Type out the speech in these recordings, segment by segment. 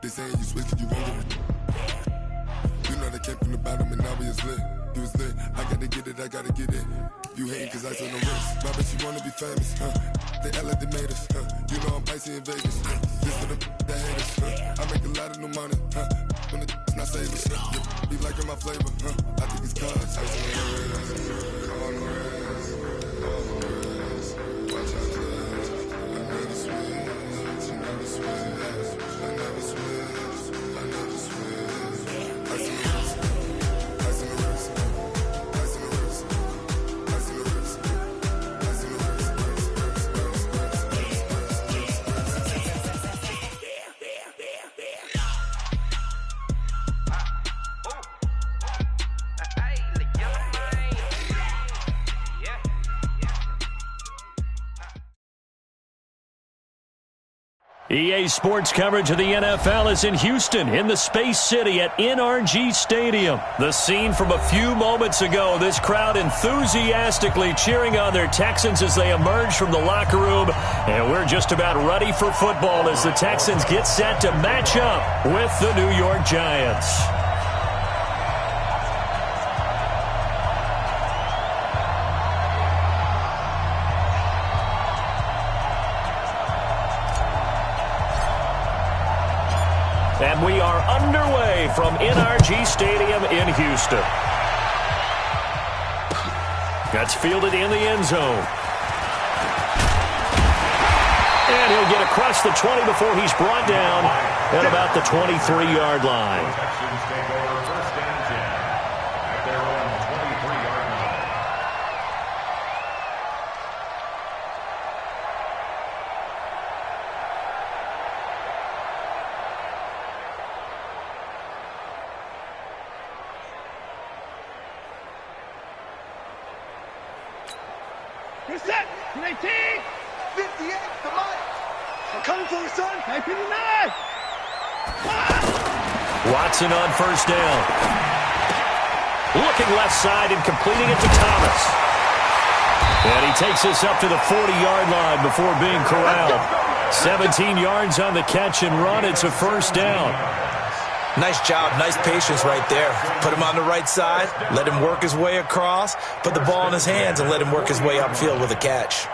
They saying you switch 'cause you won't get it. You know they came from the bottom and now we is lit. You was lit. I gotta get it, I gotta get it. You hating 'cause I saw no risk. My bitch, you wanna be famous, huh? They act like they made us, huh? You know I'm icy in Vegas, huh? This for the that hate us, huh? I make a lot of new money, huh? When the not savers, huh? Be liking my flavor, huh? I think it's cause icy on the wrist, on the wrist, on the wrist. Watch out, cuz I never switch, I never switch, I never switch, I never switch. Icy on the wrist, icy on the wrist, icy on the wrist, icy on the wrist, icy on the wrist. EA Sports coverage of the NFL is in Houston, in the Space City at NRG Stadium. The scene from a few moments ago, this crowd enthusiastically cheering on their Texans as they emerge from the locker room. And we're just about ready for football as the Texans get set to match up with the New York Giants. And we are underway from NRG Stadium in Houston. That's fielded in the end zone. And he'll get across the 20 before he's brought down at about the 23-yard line. You're set. 19. 58. Come on. I'm coming for you, son. 1959. Watson on first down. Looking left side and completing it to Thomas. And he takes us up to the 40-yard line before being corralled. 17 yards on the catch and run. It's a first down. Nice job, nice patience right there. Put him on the right side, let him work his way across, put the ball in his hands, and let him work his way upfield with a catch.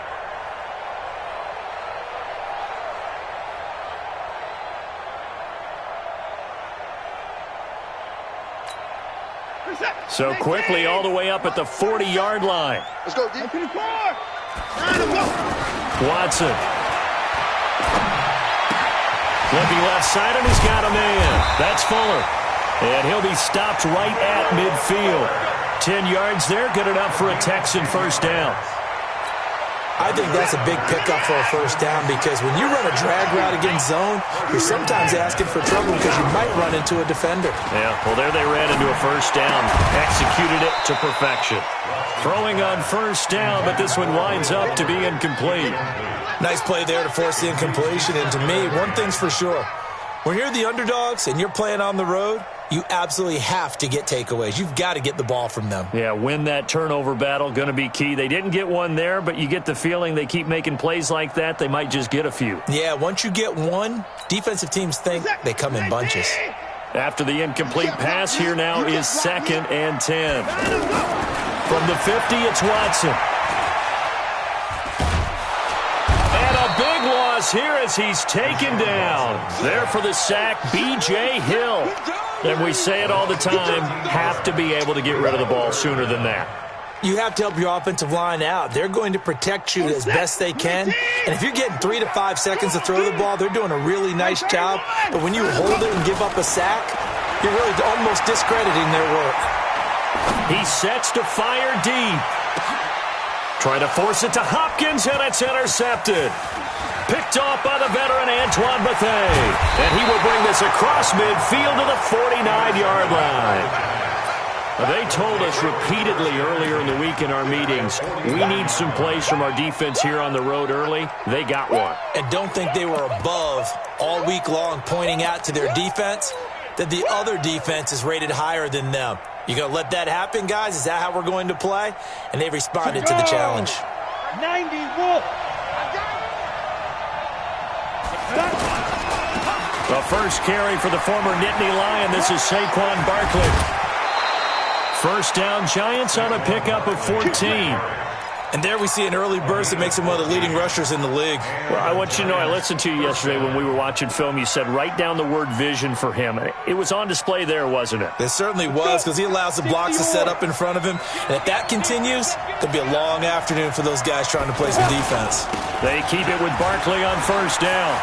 So quickly all the way up at the 40-yard line. Let's go, D. Watson. Looking left side, and he's got a man. That's Fuller. And he'll be stopped right at midfield. 10 yards there, good enough for a Texan first down. I think that's a big pickup for a first down because when you run a drag route against zone, you're sometimes asking for trouble because you might run into a defender. Yeah, well, there they ran into a first down. Executed it to perfection. Throwing on first down, but this one winds up to be incomplete. Nice play there to force the incompletion. And to me, one thing's for sure. When you're the underdogs and you're playing on the road, you absolutely have to get takeaways. You've got to get the ball from them. Yeah, win that turnover battle, going to be key. They didn't get one there, but you get the feeling they keep making plays like that, they might just get a few. Yeah, once you get one, defensive teams think they come in bunches. After the incomplete pass, here now is 2nd and 10. From the 50, it's Watson. And a big loss here as he's taken down. There for the sack, B.J. Hill. And we say it all the time, have to be able to get rid of the ball sooner than that. You have to help your offensive line out. They're going to protect you as best they can. And if you're getting 3 to 5 seconds to throw the ball, they're doing a really nice job. But when you hold it and give up a sack, you're really almost discrediting their work. He sets to fire deep. Trying to force it to Hopkins, and it's intercepted. Picked off by the veteran Antoine Bethea. And he will bring this across midfield to the 49-yard line. They told us repeatedly earlier in the week in our meetings, we need some plays from our defense here on the road early. They got one. And don't think they were above all week long pointing out to their defense that the other defense is rated higher than them. You going to let that happen, guys? Is that how we're going to play? And they responded to the challenge. 90 Wolf. The first carry for the former Nittany Lion. This is Saquon Barkley. First down, Giants on a pickup of 14. And there we see an early burst that makes him one of the leading rushers in the league. Well, I want you to know, I listened to you yesterday when we were watching film. You said write down the word vision for him. It was on display there, wasn't it? It certainly was, because he allows the blocks to set up in front of him. And if that continues, it could be a long afternoon for those guys trying to play some defense. They keep it with Barkley on first down.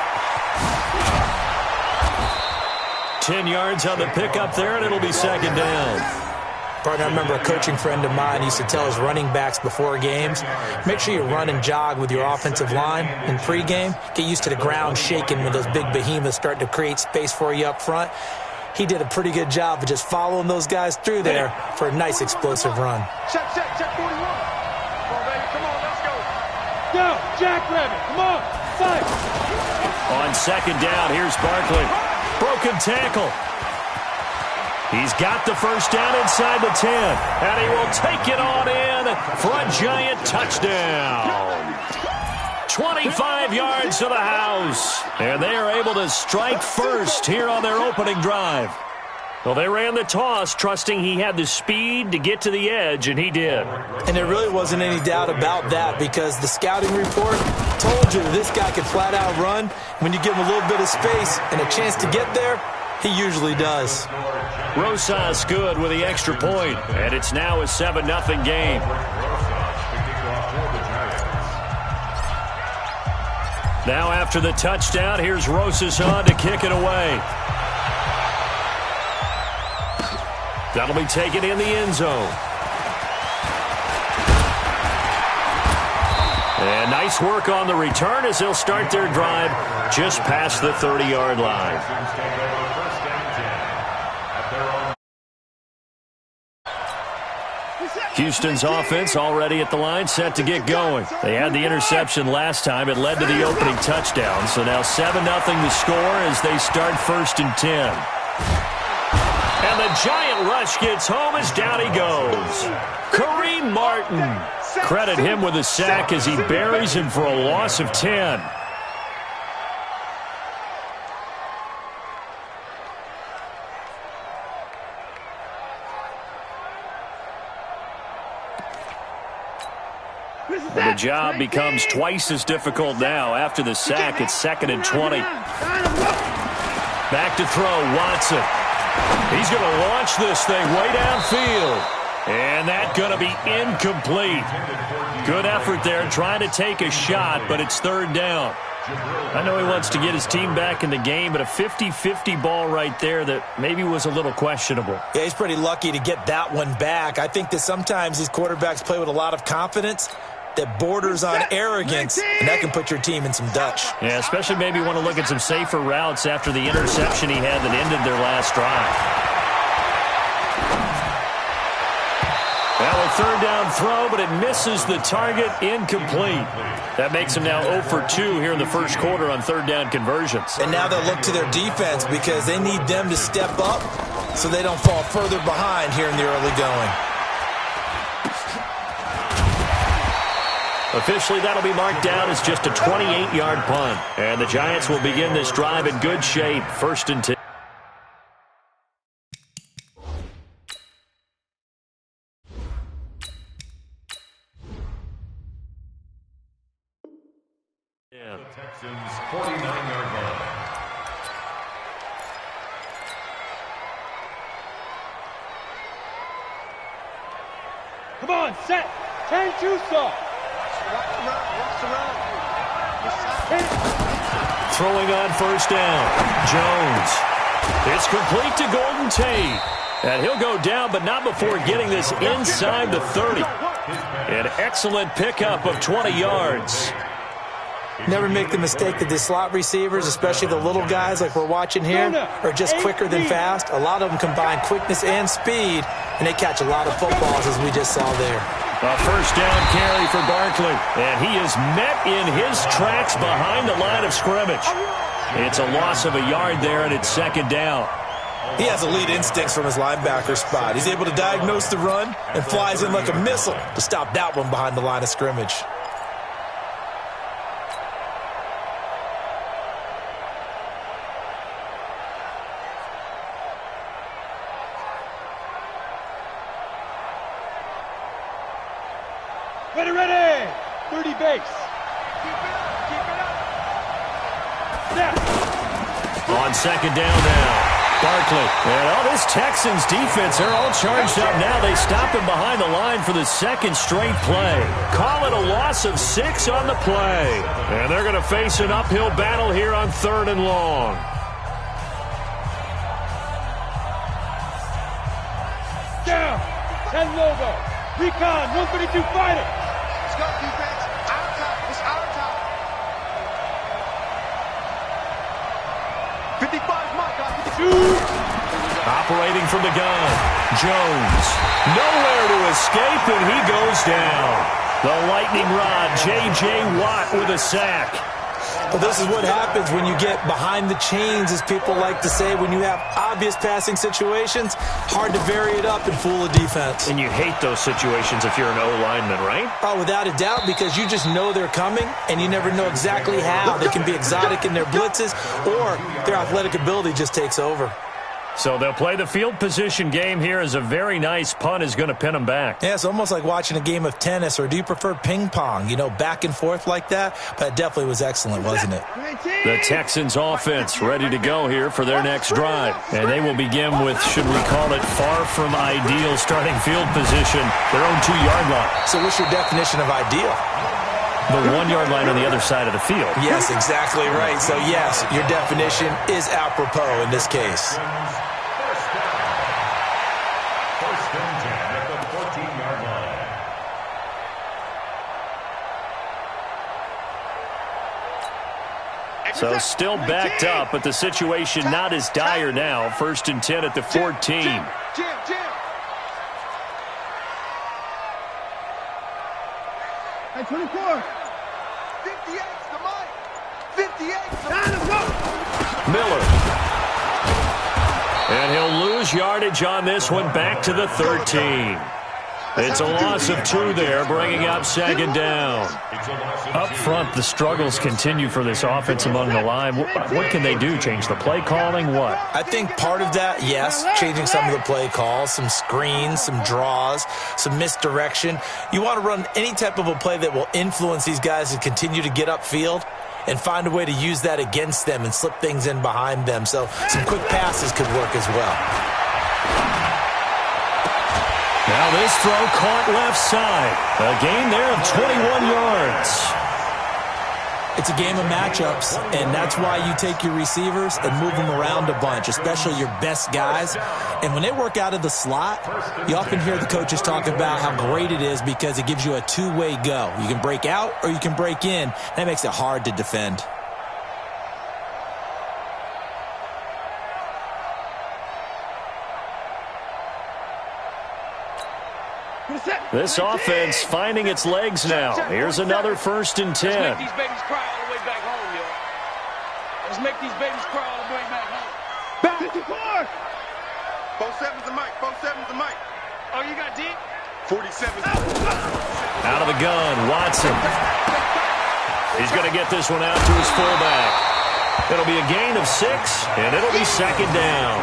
10 yards on the pickup there, and it'll be second down. Partner, I remember a coaching friend of mine used to tell his running backs before games, make sure you run and jog with your offensive line in pregame. Get used to the ground shaking when those big behemoths start to create space for you up front. He did a pretty good job of just following those guys through there for a nice explosive run. Check 41. Come on, baby, come on, let's go. Go, Jackrabbit, come on, fight. On second down, here's Barkley. Broken tackle. He's got the first down inside the 10, and he will take it on in for a Giant touchdown. 25 yards to the house, and they are able to strike first here on their opening drive. Well, they ran the toss, trusting he had the speed to get to the edge, and he did. And there really wasn't any doubt about that, because the scouting report told you this guy could flat out run. When you give him a little bit of space and a chance to get there, he usually does. Rosas good with the extra point, and it's now a 7-0 game. Now after the touchdown, here's Rosas on to kick it away. That'll be taken in the end zone. And nice work on the return as they'll start their drive just past the 30-yard line. Houston's offense already at the line, set to get going. They had the interception last time. It led to the opening touchdown. So now 7-0 the score as they start 1st and 10. And the Giant rush gets home as down he goes. Kareem Martin. Credit him with a sack as he buries him for a loss of 10. The job becomes twice as difficult now. After the sack, it's 2nd and 20. Back to throw, Watson. He's going to launch this thing way downfield. And that's going to be incomplete. Good effort there trying to take a shot, but it's 3rd down. I know he wants to get his team back in the game, but a 50-50 ball right there that maybe was a little questionable. Yeah, he's pretty lucky to get that one back. I think that sometimes these quarterbacks play with a lot of confidence that borders on arrogance, and that can put your team in some Dutch. Yeah, especially maybe want to look at some safer routes after the interception he had that ended their last drive. Now a 3rd down throw, but it misses the target, incomplete. That makes them now 0 for 2 here in the first quarter on 3rd down conversions. And now they'll look to their defense because they need them to step up so they don't fall further behind here in the early going. Officially, that'll be marked down as just a 28-yard punt. And the Giants will begin this drive in good shape. 1st and 10. Texans 49-yard line. Come on, set. Turn juice off. Throwing on 1st down. Jones. It's complete to Golden Tate. And he'll go down, but not before getting this inside the 30. An excellent pickup of 20 yards. Never make the mistake that the slot receivers, especially the little guys like we're watching here, are just quicker than fast. A lot of them combine quickness and speed, and they catch a lot of footballs, as we just saw there. A 1st down carry for Barkley, and he is met in his tracks behind the line of scrimmage. It's a loss of a yard there, and it's 2nd down. He has elite instincts from his linebacker spot. He's able to diagnose the run and flies in like a missile to stop that one behind the line of scrimmage. Ready. 30 base. Keep it up. Now. On second down now. Barkley. And all this Texans defense, they're all charged up now. They stop him behind the line for the second straight play. Call it a loss of 6 on the play. And they're going to face an uphill battle here on 3rd and long. Down. 10 logo. Recon. 132 fighter. Let's go, defense. Our time. It's our time. 55 my guy. 52. Operating from the gun. Jones. Nowhere to escape, and he goes down. The lightning rod, J.J. Watt with a sack. Well, this is what happens when you get behind the chains, as people like to say. When you have obvious passing situations, hard to vary it up and fool a defense. And you hate those situations if you're an O-lineman, right? Oh, without a doubt, because you just know they're coming, and you never know exactly how. They can be exotic in their blitzes, or their athletic ability just takes over. So they'll play the field position game here as a very nice punt is going to pin them back. Yeah, it's almost like watching a game of tennis, or do you prefer ping pong? You know, back and forth like that? But it definitely was excellent, wasn't it? The Texans offense ready to go here for their next drive. And they will begin with, should we call it, far from ideal starting field position, their own 2-yard line. So what's your definition of ideal? The 1-yard line on the other side of the field. Yes, exactly right. So, yes, your definition is apropos in this case. First and 10 at the 14-yard line. So still backed up, but the situation not as dire now. 1st and 10 at the 14. Jim. 24. 58's the mic. 58's the Let's go. Miller. And he'll lose yardage on this one, back to the 13. It's a loss of 2 there, bringing up 2nd down. Up front, the struggles continue for this offense among the line. What can they do? Change the play calling? What? I think part of that, yes, changing some of the play calls, some screens, some draws, some misdirection. You want to run any type of a play that will influence these guys to continue to get upfield and find a way to use that against them and slip things in behind them. So some quick passes could work as well. Now this throw caught left side. A gain there of 21 yards. It's a game of matchups, and that's why you take your receivers and move them around a bunch, especially your best guys. And when they work out of the slot, you often hear the coaches talk about how great it is because it gives you a two-way go. You can break out or you can break in. That makes it hard to defend. This offense finding its legs now. Here's another 1st and 10. Let's make these babies cry all the way back home, yo. Let's make these babies cry all the way back home. Back 54! 47's the mic. 47's the mic. Oh, you got deep? 47's Out of the gun, Watson. He's going to get this one out to his fullback. It'll be a gain of 6, and it'll be 2nd down.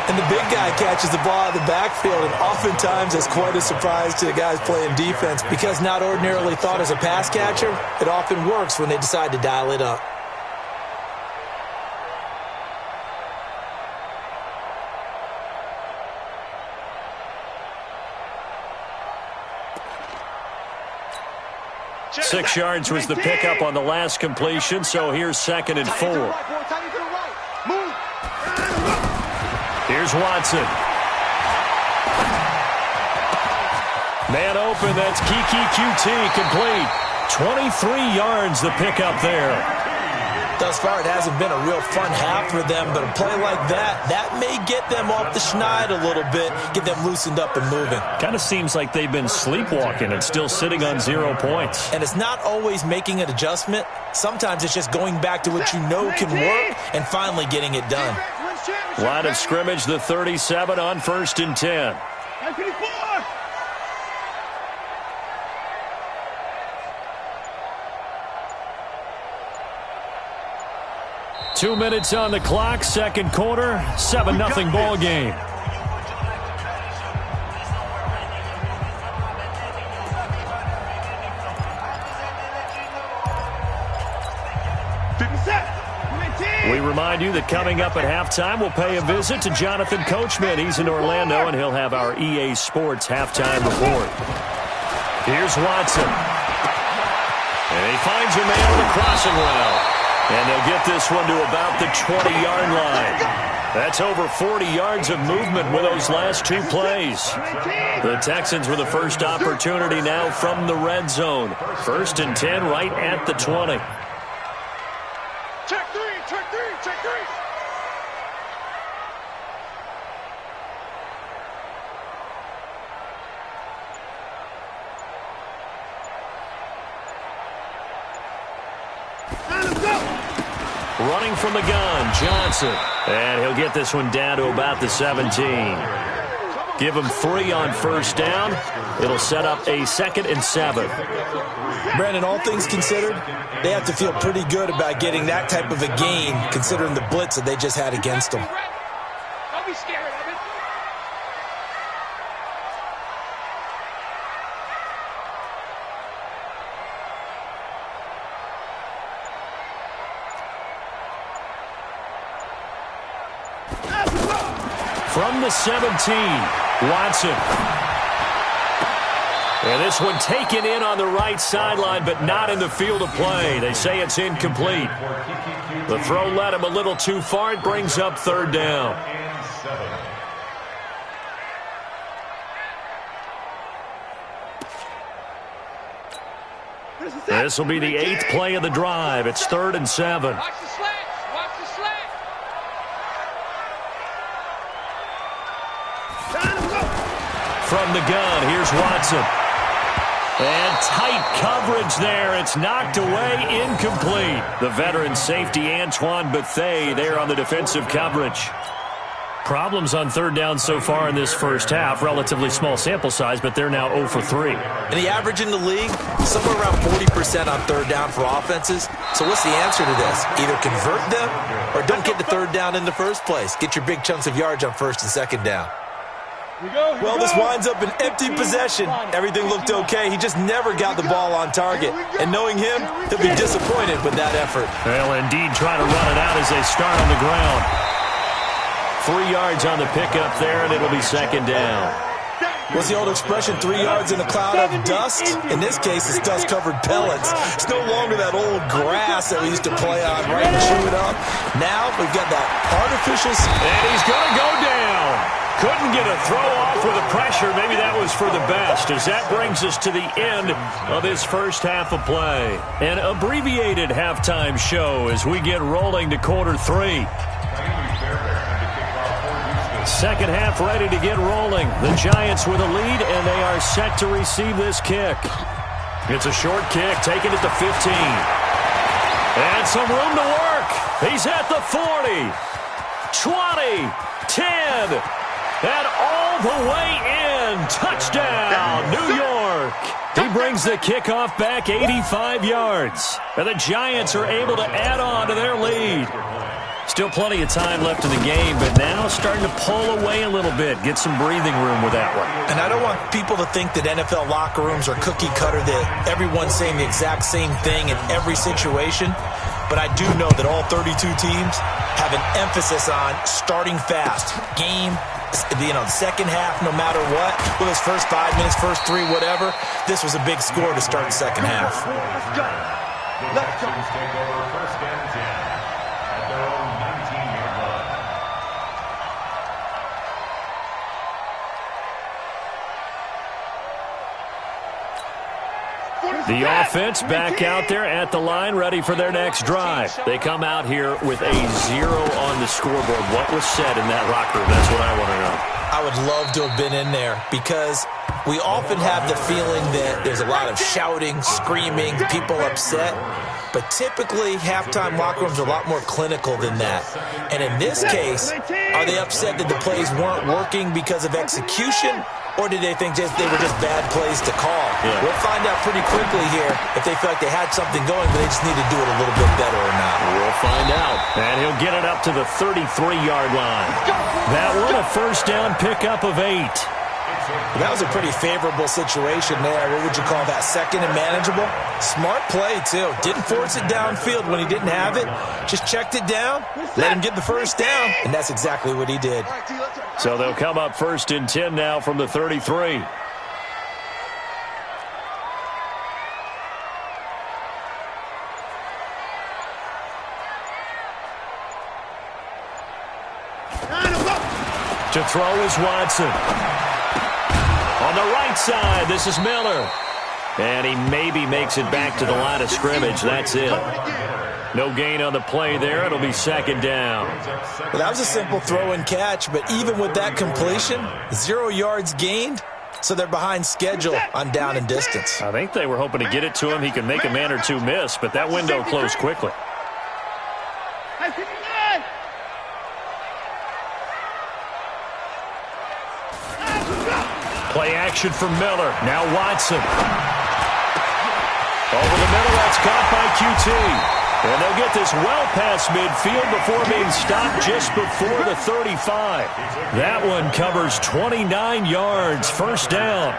And the big guy catches the ball out of the backfield, and oftentimes it's quite a surprise to the guys playing defense because not ordinarily thought as a pass catcher, it often works when they decide to dial it up. Six yards was the pickup on the last completion, so here's 2nd and 4. Here's Watson. Man open, that's Kiki QT, complete. 23 yards the pickup there. Thus far, it hasn't been a real fun half for them, but a play like that may get them off the schneid a little bit, get them loosened up and moving. Kind of seems like they've been sleepwalking and still sitting on 0 points. And it's not always making an adjustment. Sometimes it's just going back to what you know can work and finally getting it done. Line of scrimmage, the 37 on 1st and 10. 2 minutes on the clock, 2nd quarter, 7-0 ball game. We remind you that coming up at halftime, we'll pay a visit to Jonathan Coachman. He's in Orlando, and he'll have our EA Sports halftime report. Here's Watson. And he finds a man on the crossing well. And they'll get this one to about the 20-yard line. That's over 40 yards of movement with those last two plays. The Texans with the first opportunity now from the red zone. 1st and 10 right at the 20. Check three, check three, check three. Running from the gun, Johnson. And he'll get this one down to about the 17. Give him 3 on 1st down. It'll set up a 2nd and 7. Brandon, all things considered, they have to feel pretty good about getting that type of a gain, considering the blitz that they just had against them. Don't be scared of it. From the 17, Watson. And this one taken in on the right sideline, but not in the field of play. They say it's incomplete. The throw led him a little too far. It brings up 3rd down. This will be the 8th play of the drive. It's 3rd and 7. Watch the slats. Watch the slats. From the gun, here's Watson. And tight coverage there. It's knocked away, incomplete. The veteran safety, Antoine Bethea, there on the defensive coverage. Problems on 3rd down so far in this first half. Relatively small sample size, but they're now 0 for 3. And the average in the league, somewhere around 40% on 3rd down for offenses. So what's the answer to this? Either convert them or don't get the 3rd down in the first place. Get your big chunks of yards on 1st and 2nd down. Well, this winds up an empty possession. Everything looked okay. He just never got the ball on target. And knowing him, he'll be disappointed with that effort. They'll indeed try to run it out as they start on the ground. 3 yards on the pickup there, and it'll be 2nd down. What's the old expression, 3 yards in a cloud of dust? In this case, it's dust-covered pellets. It's no longer that old grass that we used to play on, right, and chew it up. Now we've got that artificial... And he's going to go down. Couldn't get a throw off with the pressure. Maybe that was for the best, as that brings us to the end of this first half of play. An abbreviated halftime show as we get rolling to quarter 3. Second half ready to get rolling. The Giants with a lead, and they are set to receive this kick. It's a short kick, taken at the 15. And some room to work. He's at the 40, 20, 10, and all the way in. Touchdown, New York. He brings the kickoff back 85 yards. And the Giants are able to add on to their lead. Still plenty of time left in the game, but now starting to pull away a little bit. Get some breathing room with that one. And I don't want people to think that NFL locker rooms are cookie cutter, that everyone's saying the exact same thing in every situation. But I do know that all 32 teams have an emphasis on starting fast. Game, the second half, no matter what. With those first 5 minutes, first 3, whatever. This was a big score to start the second half. Let's go. Let's go. Take over 1st and 10 at their own 19-yard line. The offense back out there at the line, ready for their next drive. They come out here with a 0 on the scoreboard. What was said in that locker room? That's what I want to know. I would love to have been in there because we often have the feeling that there's a lot of shouting, screaming, people upset. But typically, halftime locker rooms are a lot more clinical than that. And in this case, are they upset that the plays weren't working because of execution? Or did they think they were just bad plays to call? Yeah. We'll find out pretty quickly here if they feel like they had something going, but they just need to do it a little bit better or not. We'll find out. And he'll get it up to the 33-yard line. That one, a first down pickup of 8. That was a pretty favorable situation there. What would you call that? Second and manageable? Smart play, too. Didn't force it downfield when he didn't have it. Just checked it down, let him get the first down, and that's exactly what he did. So they'll come up 1st and 10 now from the 33. To throw is Watson. On the right side, this is Miller. And he maybe makes it back to the line of scrimmage. That's it. No gain on the play there. It'll be 2nd down. Well, that was a simple throw and catch, but even with that completion, 0 yards gained, so they're behind schedule on down and distance. I think they were hoping to get it to him. He can make a man or two miss, but that window closed quickly. Play action for Miller. Now Watson. Over the middle, that's caught by QT. And they'll get this well past midfield before being stopped just before the 35. That one covers 29 yards. 1st down.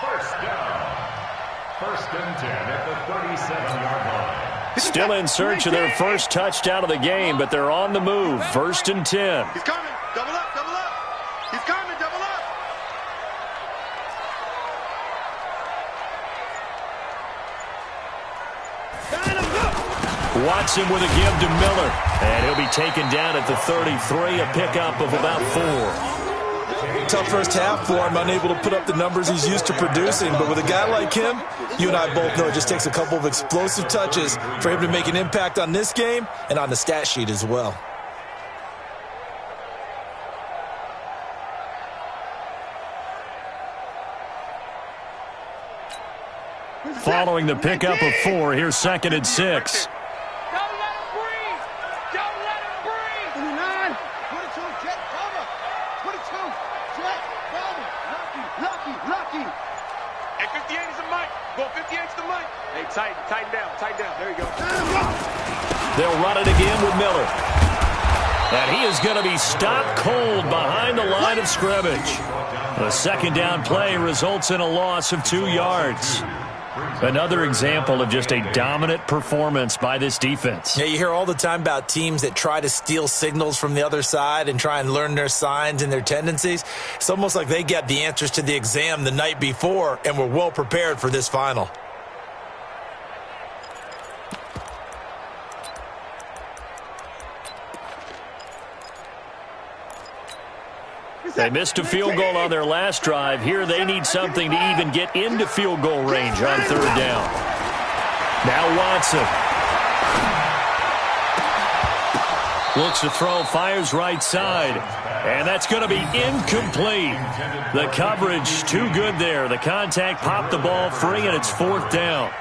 First down. 1st and 10 at the 37-yard line. Still in search of their first touchdown of the game, but they're on the move. 1st and 10. He's coming. Double up, double up. He's coming, double up. Watson with a give to Miller. And he'll be taken down at the 33, a pickup of about 4. Tough first half for him, unable to put up the numbers he's used to producing. But with a guy like him, you and I both know it just takes a couple of explosive touches for him to make an impact on this game and on the stat sheet as well. Following the pickup of 4, here's 2nd and 6. Tighten down. There you go. They'll run it again with Miller. And he is going to be stopped cold behind the line of scrimmage. The 2nd down play results in a loss of 2 yards. Another example of just a dominant performance by this defense. Yeah, you hear all the time about teams that try to steal signals from the other side and try and learn their signs and their tendencies. It's almost like they got the answers to the exam the night before and were well prepared for this final. They missed a field goal on their last drive. Here they need something to even get into field goal range on 3rd down. Now Watson. Looks to throw, fires right side. And that's going to be incomplete. The coverage too good there. The contact popped the ball free, and it's 4th down.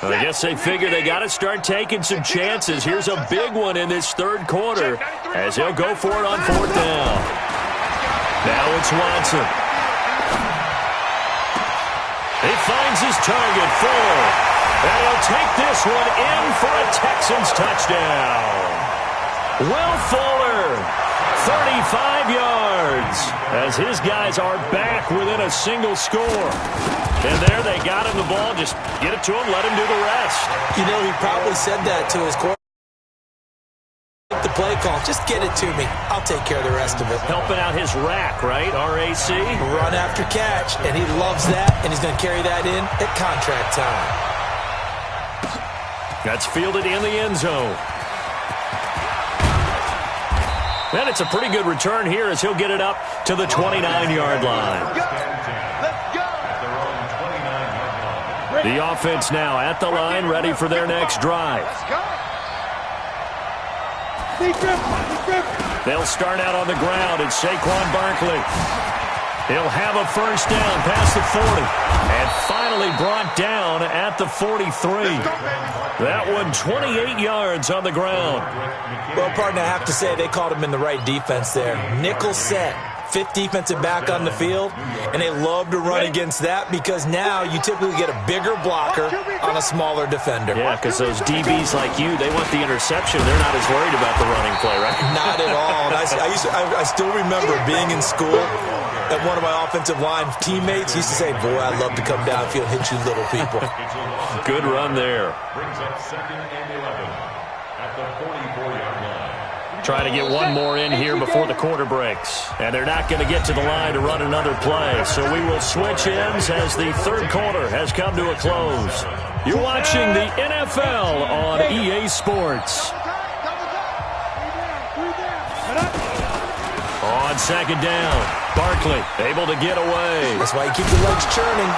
I guess they figure they got to start taking some chances. Here's a big one in this 3rd quarter as he'll go for it on 4th down. Now it's Watson. He finds his target, Fuller. And he'll take this one in for a Texans touchdown. Will Fuller, 35 yards, as his guys are back within a single score. And there they got him the ball. Just get it to him, let him do the rest. You know, he probably said that to his quarterback. The play call, just get it to me. I'll take care of the rest of it. Helping out his rack, right? R-A-C? Run after catch, and he loves that, and he's going to carry that in at contract time. That's fielded in the end zone. And it's a pretty good return here as he'll get it up to the 29-yard line. The offense now at the line, ready for their next drive. They'll start out on the ground. It's Saquon Barkley. He'll have a first down past the 40. And finally brought down at the 43. That one 28 yards on the ground. Well, partner, I have to say they called him in the right defense there. Nickel set. Fifth defensive back on the field, and they love to run against that because now you typically get a bigger blocker on a smaller defender. Yeah, because those DBs like you, they want the interception. They're not as worried about the running play, right? Not at all. And I still remember being in school that one of my offensive line teammates used to say, boy, I'd love to come downfield and hit you little people. Good run there. Brings up 2nd and 11 at the 44-yard line. Trying to get one more in here before the quarter breaks. And they're not going to get to the line to run another play. So we will switch ends as the third quarter has come to a close. You're watching the NFL on EA Sports. On second down, Barkley able to get away. That's why you keep your legs churning.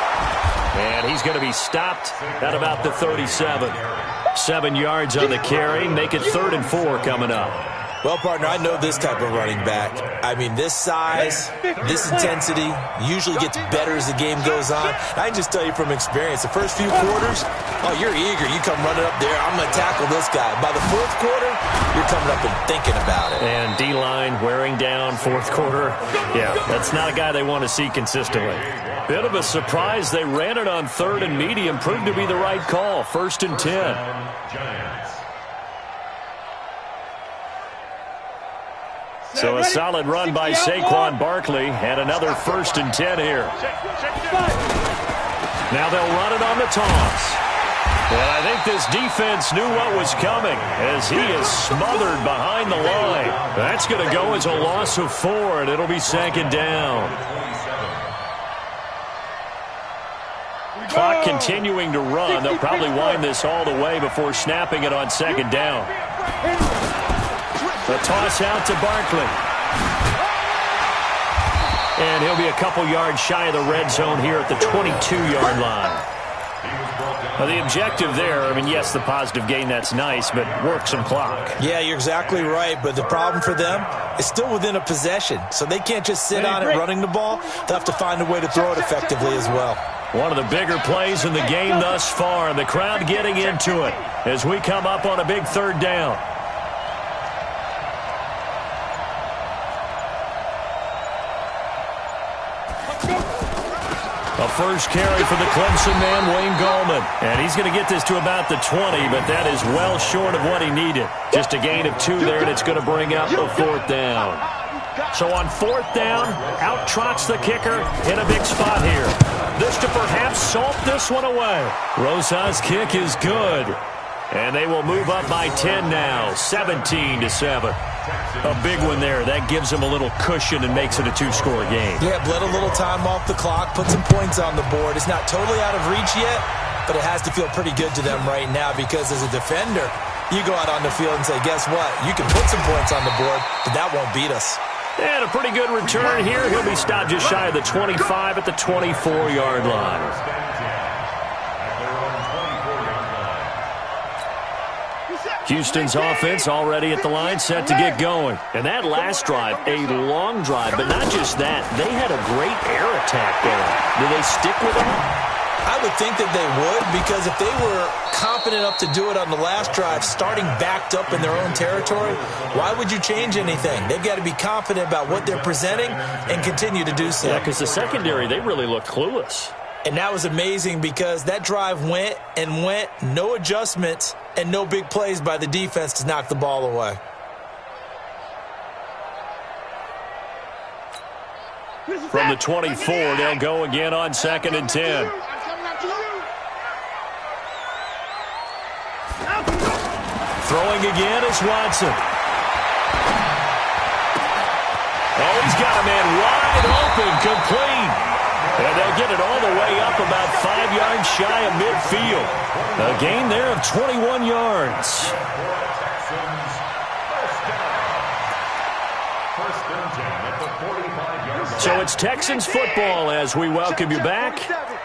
And he's going to be stopped at about the 37. 7 yards on the carry. Make it 3rd and 4 coming up. Well, partner, I know this type of running back. I mean, this size, this intensity usually gets better as the game goes on. I can just tell you from experience, the first few quarters, oh, you're eager. You come running up there, I'm going to tackle this guy. By the fourth quarter, you're coming up and thinking about it. And D-line wearing down fourth quarter. Yeah, that's not a guy they want to see consistently. Bit of a surprise. They ran it on 3rd and medium. Proved to be the right call. 1st and 10. Giants. So a solid run by Saquon Barkley and another 1st and 10 here. Now they'll run it on the toss. And I think this defense knew what was coming as he is smothered behind the line. That's going to go as a loss of 4, and it'll be 2nd down. Clock continuing to run. They'll probably wind this all the way before snapping it on 2nd down. The toss out to Barkley. And he'll be a couple yards shy of the red zone here at the 22-yard line. Well, the objective there, I mean, yes, the positive gain, that's nice, but work some clock. Yeah, you're exactly right, but the problem for them is still within a possession, so they can't just sit on it running the ball. They'll have to find a way to throw it effectively as well. One of the bigger plays in the game thus far, and the crowd getting into it as we come up on a big 3rd down. A first carry for the Clemson man, Wayne Gallman. And he's going to get this to about the 20, but that is well short of what he needed. Just a gain of 2 there, and it's going to bring up a 4th down. So on 4th down, out trots the kicker in a big spot here. This to perhaps salt this one away. Rosa's kick is good. And they will move up by 10 now, 17-7. A big one there. That gives them a little cushion and makes it a 2-score game. Yeah, bled a little time off the clock, put some points on the board. It's not totally out of reach yet, but it has to feel pretty good to them right now because as a defender, you go out on the field and say, guess what? You can put some points on the board, but that won't beat us. And a pretty good return here. He'll be stopped just shy of the 25 at the 24-yard line. Houston's offense already at the line, set to get going. And that last drive, a long drive, but not just that. They had a great air attack going. Do they stick with it? I would think that they would, because if they were confident enough to do it on the last drive, starting backed up in their own territory, why would you change anything? They've got to be confident about what they're presenting and continue to do so. Yeah, because the secondary, they really looked clueless. And that was amazing because that drive went and went, no adjustments, and no big plays by the defense to knock the ball away. From the 24, they'll go again on 2nd and 10. Throwing again is Watson. Oh, he's got a man wide open, complete. And they'll get it all the way up about 5 yards shy of midfield. A gain there of 21 yards. So it's Texans football as we welcome you back.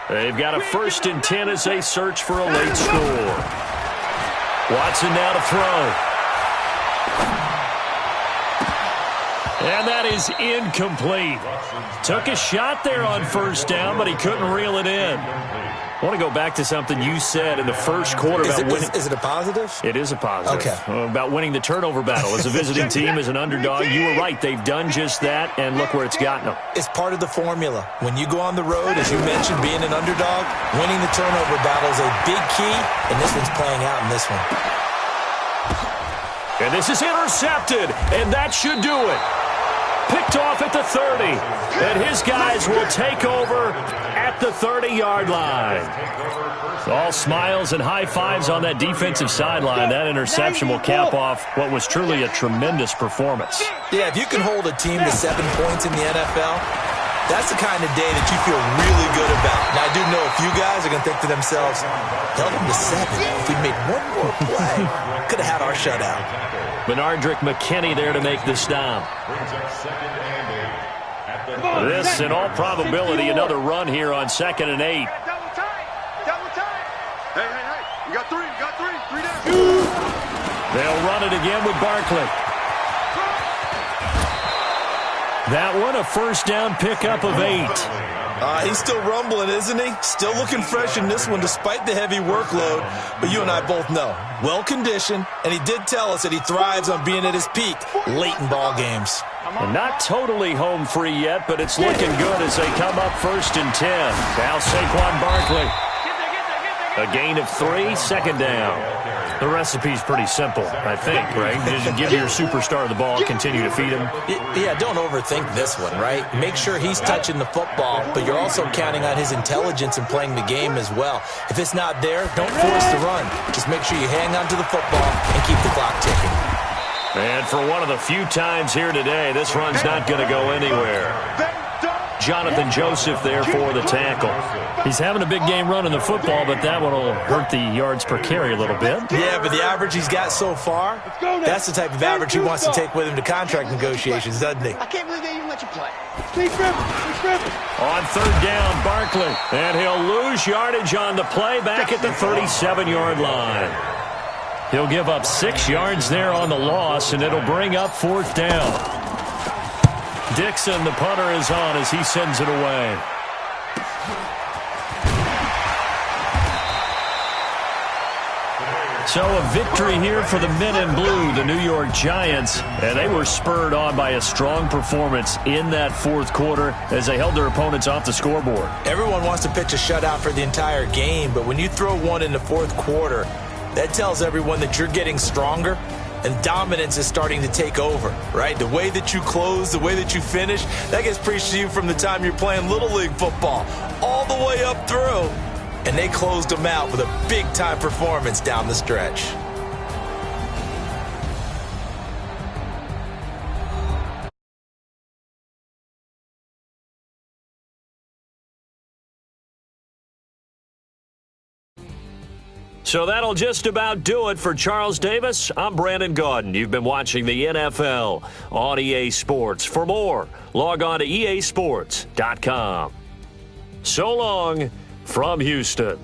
They've got a 1st and 10 as they search for a late score. Watson now to throw. And that is incomplete. Took a shot there on first down, but he couldn't reel it in. I want to go back to something you said in the first quarter about winning. Is it a positive? It is a positive. Okay. About winning the turnover battle. As a visiting team, as an underdog, you were right. They've done just that, and look where it's gotten them. It's part of the formula. When you go on the road, as you mentioned, being an underdog, winning the turnover battle is a big key, and this one's playing out in this one. And this is intercepted, and that should do it. Picked off at the 30, and his guys will take over at the 30-yard line. All smiles and high fives on that defensive sideline. That interception will cap off what was truly a tremendous performance. Yeah, if you can hold a team to 7 points in the NFL, that's the kind of day that you feel really good about. Now, I do know a few guys are going to think to themselves, held them to 7. If we made one more play, could have had our shutout. Benardrick McKinney there to make the stop. This, in all probability, another run here on 2nd and 8. Double time. Double time. Hey. You got three. You got three. 3 down. They'll run it again with Barkley. That one, a first down pickup of 8. He's still rumbling, isn't he? Still looking fresh in this one despite the heavy workload. But you and I both know, well-conditioned, and he did tell us that he thrives on being at his peak late in ball games. And not totally home free yet, but it's looking good as they come up 1st and 10. Now Saquon Barkley. A gain of 3, 2nd down. The recipe's pretty simple, I think, right? Just give your superstar the ball, continue to feed him. Yeah, don't overthink this one, right? Make sure he's touching the football, but you're also counting on his intelligence in playing the game as well. If it's not there, don't force the run. Just make sure you hang on to the football and keep the clock ticking. And for one of the few times here today, this run's not going to go anywhere. Jonathan Joseph there for the tackle. He's having a big game running the football, but that one will hurt the yards per carry a little bit. Yeah, but the average he's got so far, that's the type of average he wants to take with him to contract negotiations, doesn't he? I can't believe they even let you play. On 3rd down, Barkley. And he'll lose yardage on the play back at the 37-yard line. He'll give up 6 yards there on the loss, and it'll bring up 4th down. Dixon, the punter, is on as he sends it away. So a victory here for the men in blue, the New York Giants, and they were spurred on by a strong performance in that 4th quarter as they held their opponents off the scoreboard. Everyone wants to pitch a shutout for the entire game, but when you throw one in the 4th quarter, that tells everyone that you're getting stronger and dominance is starting to take over, right? The way that you close, the way that you finish, that gets preached to you from the time you're playing Little League football all the way up through. And they closed them out with a big-time performance down the stretch. So that'll just about do it for Charles Davis. I'm Brandon Gaudin. You've been watching the NFL on EA Sports. For more, log on to easports.com. So long from Houston.